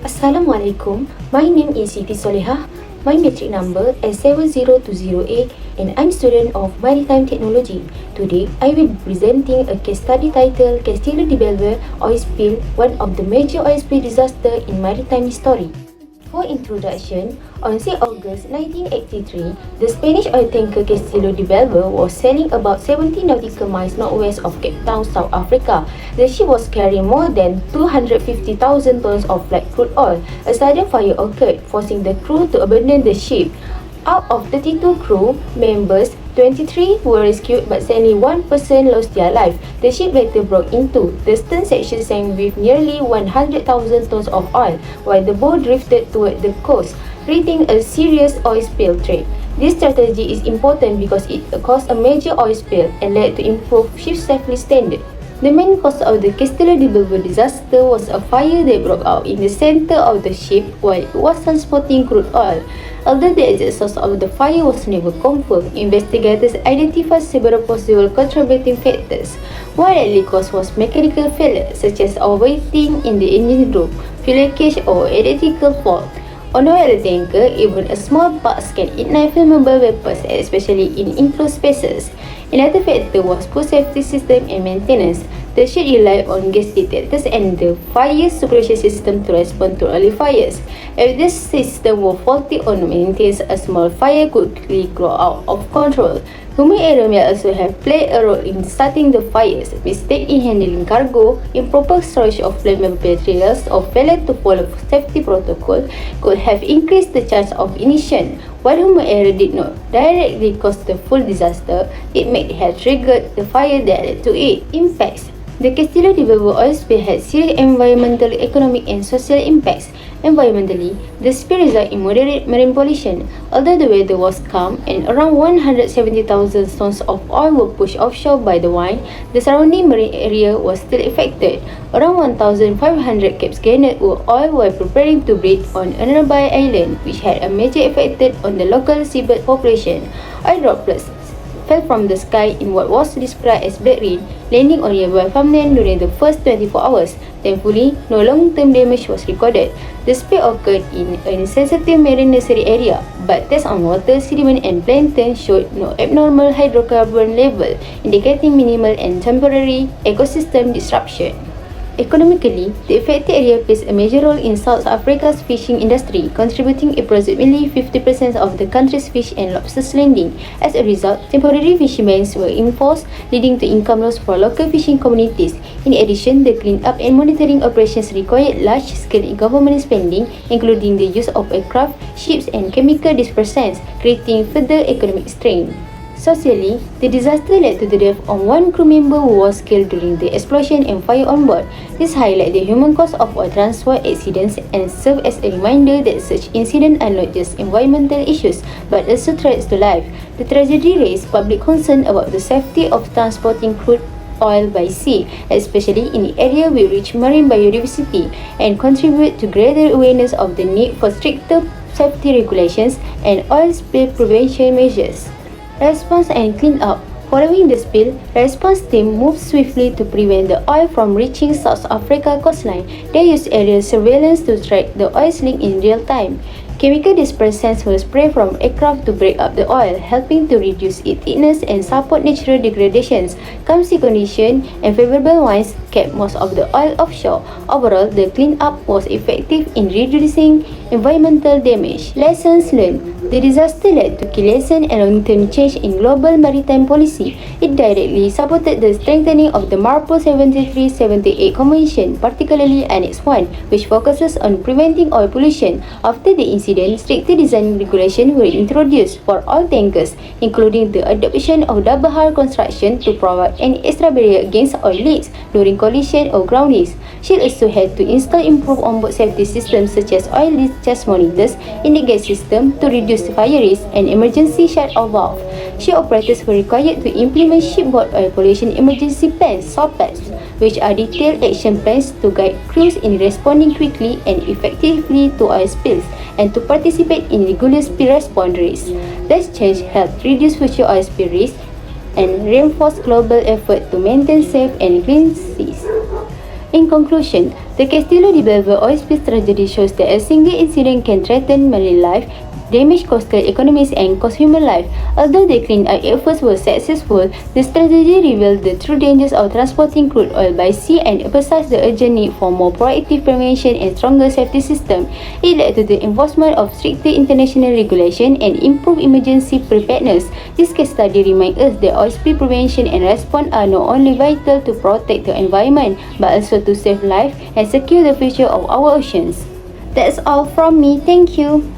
Assalamualaikum. My name is Siti Solehah. My metric number is 70208 and I'm student of Maritime Technology. Today, I will be presenting a case study titled Castillo de Bellver oil spill, one of the major oil spill disaster in maritime history. For introduction, on 6 August 1983, the Spanish oil tanker Castillo de Bellver was sailing about 70 nautical miles northwest of Cape Town, South Africa. The ship was carrying more than 250,000 tons of light crude oil. A sudden fire occurred, forcing the crew to abandon the ship. Out of 32 crew members, 23 were rescued but sadly one person lost their life. The ship later broke into. The stern section sank with nearly 100,000 tons of oil, while the boat drifted toward the coast, creating a serious oil spill threat. This strategy is important because it caused a major oil spill and led to improved ship safety standards. The main cause of the Castillo de Bellver disaster was a fire that broke out in the center of the ship while it was transporting crude oil. Although the exact source of the fire was never confirmed, investigators identified several possible contributing factors. One likely cause was mechanical failure, such as overheating in the engine room, fuel leakage, or electrical fault. On the oil tanker, even a small sparks can ignite flammable vapors, especially in enclosed spaces. Another factor was poor safety system and maintenance. The ship relied on gas detectors and the fire suppression system to respond to early fires. If this system were faulty or not maintained, a small fire could quickly grow out of control. Human error may also have played a role in starting the fires. Mistake in handling cargo, improper storage of flammable materials, or failure to follow safety protocol could have increased the chance of ignition. While human error did not directly cause the full disaster, it may have triggered the fire that led to it. Impacts. The Castillo de Bellver oil spill had serious environmental, economic, and social impacts. Environmentally, the spill resulted in moderate marine pollution. Although the weather was calm and around 170,000 tons of oil were pushed offshore by the wind, the surrounding marine area was still affected. Around 1,500 caps garnered oil while preparing to breed on a nearby island, which had a major effect on the local seabird population. Oil droplets fell from the sky in what was described as black rain, landing on nearby farmland during the first 24 hours. Thankfully, no long-term damage was recorded. The spill occurred in a sensitive marine nursery area, but tests on water, sediment, and plankton showed no abnormal hydrocarbon level, indicating minimal and temporary ecosystem disruption. Economically, the affected area plays a major role in South Africa's fishing industry, contributing approximately 50% of the country's fish and lobsters landing. As a result, temporary fishing bans were enforced, leading to income loss for local fishing communities. In addition, the clean-up and monitoring operations required large-scale government spending, including the use of aircraft, ships, and chemical dispersants, creating further economic strain. Socially, the disaster led to the death of one crew member who was killed during the explosion and fire on board. This highlights the human cost of oil transport accidents and serves as a reminder that such incidents are not just environmental issues but also threats to life. The tragedy raised public concern about the safety of transporting crude oil by sea, especially in the area with rich marine biodiversity, and contribute to greater awareness of the need for stricter safety regulations and oil spill prevention measures. Response and clean up. Following the spill, response team moved swiftly to prevent the oil from reaching South Africa coastline. They used aerial surveillance to track the oil leak in real time. Chemical dispersants were sprayed from aircraft to break up the oil, helping to reduce its thickness and support natural degradations. Calm sea conditions and favorable winds kept most of the oil offshore. Overall, the cleanup was effective in reducing environmental damage. Lessons learned. The disaster led to key lessons and long-term change in global maritime policy. It directly supported the strengthening of the MARPOL 73-78 Convention, particularly Annex 1, which focuses on preventing oil pollution. After the incident, stricter design regulations were introduced for all tankers, including the adoption of double hull construction to provide an extra barrier against oil leaks during collision or groundings. Ships also had to install improved onboard safety systems such as oil discharge monitors in the gas system to reduce fire risk and emergency shut-off valve. Ship operators were required to implement shipboard oil pollution emergency plans (SOPEs), which are detailed action plans to guide crews in responding quickly and effectively to oil spills and to participate in regular spill response drills. This change helped reduce future oil spill risks and reinforce global effort to maintain safe and clean seas. In conclusion, the Castillo de Bellver oil spill tragedy shows that a single incident can threaten marine life, damage coastal economies and cost human life. Although the clean-up efforts were successful, this tragedy revealed the true dangers of transporting crude oil by sea and emphasized the urgent need for more proactive prevention and stronger safety systems. It led to the enforcement of stricter international regulation and improved emergency preparedness. This case study reminds us that oil spill prevention and response are not only vital to protect the environment, but also to save lives and secure the future of our oceans. That's all from me. Thank you.